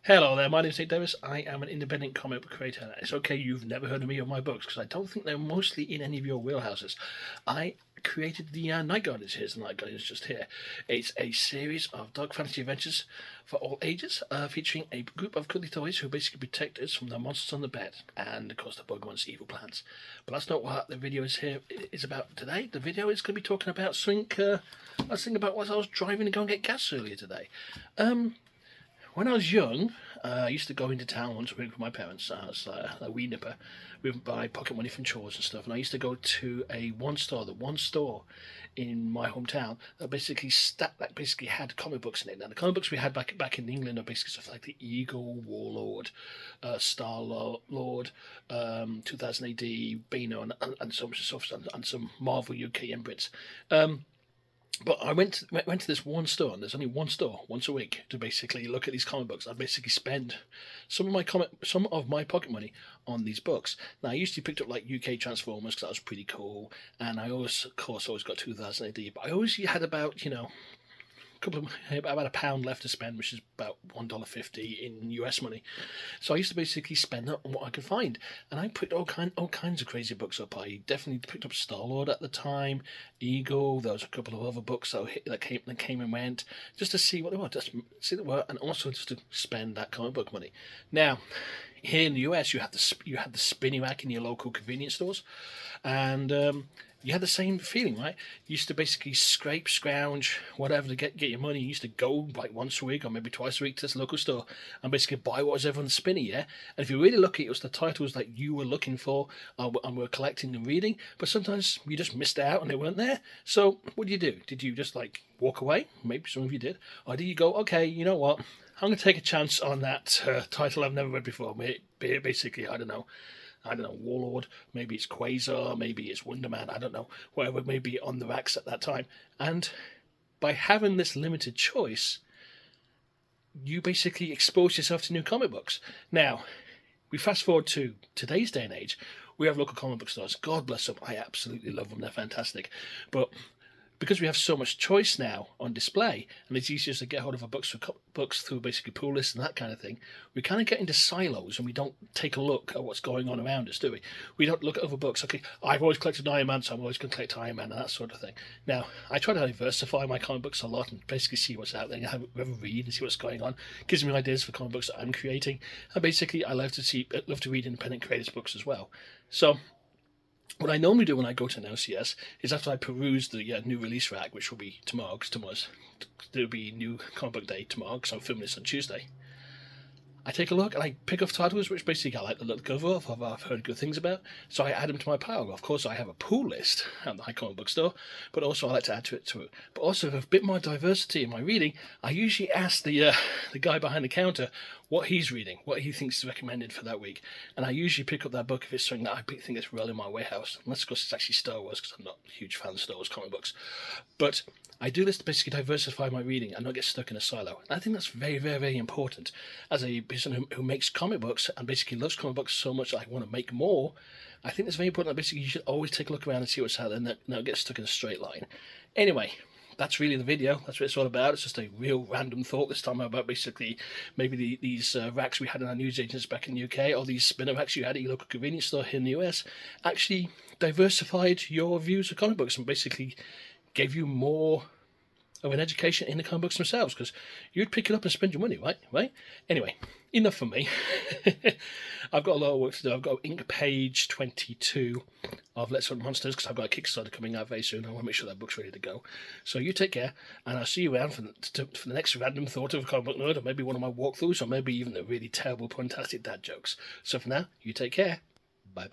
Hello there, my name is Nick Davis. I am an independent comic book creator. It's okay you've never heard of me or my books because I don't think they're mostly in any of your wheelhouses. I created the Night Guardians. Here's the Night Guardians just here. It's a series of dark fantasy adventures for all ages, featuring a group of cuddly toys who basically protect us from the monsters on the bed and, of course, the Boogeyman's evil plans. But that's not what the video is about today. The video is going to be talking about something. I was thinking about what I was driving to go and get gas earlier today. When I was young, I used to go into town once a week with my parents as a wee nipper. We would buy pocket money from chores and stuff, and I used to go to the one store in my hometown that basically had comic books in it. Now the comic books we had back in England are basically stuff like the Eagle, Warlord, Star Lord, 2000 AD, Beano, and some Marvel UK imprints. But I went to this one store, and there's only one store once a week to basically look at these comic books. I basically spend some of my pocket money on these books. Now I usually picked up like UK Transformers because that was pretty cool, and I always, of course, got 2000 AD. But I always had about about £1 left to spend, which is about $1.50 in US money. So I used to basically spend that on what I could find, and I picked all kinds of crazy books up. I definitely picked up Star Lord at the time, Eagle. There was a couple of other books that came and went, just to see what they were, and also just to spend that comic book money. Now, here in the US, you had the spinning rack in your local convenience stores, and you had the same feeling, right? You used to basically scrounge, whatever to get your money. You used to go like once a week or maybe twice a week to this local store and basically buy what was everyone's spinning, yeah? And if you really look at it, it was the titles that you were looking for and were collecting and reading, but sometimes you just missed out and they weren't there. So what did you do? Did you just like walk away? Maybe some of you did. Or did you go, okay, you know what? I'm going to take a chance on that title I've never read before. Basically, I don't know, Warlord, maybe it's Quasar, maybe it's Wonder Man, I don't know, whatever may be on the racks at that time. And by having this limited choice, you basically expose yourself to new comic books. Now, we fast forward to today's day and age, we have local comic book stores. God bless them, I absolutely love them, they're fantastic. But because we have so much choice now on display, and it's easier to get hold of our books through basically pull lists and that kind of thing, we kind of get into silos and we don't take a look at what's going on around us, do we? We don't look at other books. Okay, I've always collected Iron Man, so I'm always going to collect Iron Man and that sort of thing. Now, I try to diversify my comic books a lot and basically see what's out there and have a read and see what's going on. It gives me ideas for comic books that I'm creating, and basically I love to read independent creators' books as well. So what I normally do when I go to an LCS is after I peruse the new release rack, which will be tomorrow, because there'll be new comic book day tomorrow, because I'm filming this on Tuesday. I take a look and I pick up titles which basically I like the cover of, I've heard good things about, so I add them to my pile. Of course, I have a pull list at the comic book store, but also I like to add to it. But also, with a bit more diversity in my reading, I usually ask the guy behind the counter what he's reading, what he thinks is recommended for that week, and I usually pick up that book if it's something that I think is well in my warehouse. Unless, of course, it's actually Star Wars, because I'm not a huge fan of Star Wars comic books. But I do this to basically diversify my reading and not get stuck in a silo. And I think that's very, very, very important. As a person who makes comic books and basically loves comic books so much that I want to make more, I think it's very important that basically you should always take a look around and see what's out there and not get stuck in a straight line. Anyway, that's really the video. That's what it's all about. It's just a real random thought this time about basically maybe these racks we had in our newsagents back in the UK, or these spinner racks you had at your local convenience store here in the US, actually diversified your views of comic books and basically gave you more of an education in the comic books themselves, because you'd pick it up and spend your money, right? Anyway, enough from me. I've got a lot of work to do. I've got ink page 22 of Let's Hunt Monsters, because I've got a Kickstarter coming out very soon. I want to make sure that book's ready to go. So you take care, and I'll see you around for the next random thought of a comic book nerd, or maybe one of my walkthroughs, or maybe even the really terrible, fantastic dad jokes. So for now, you take care. Bye.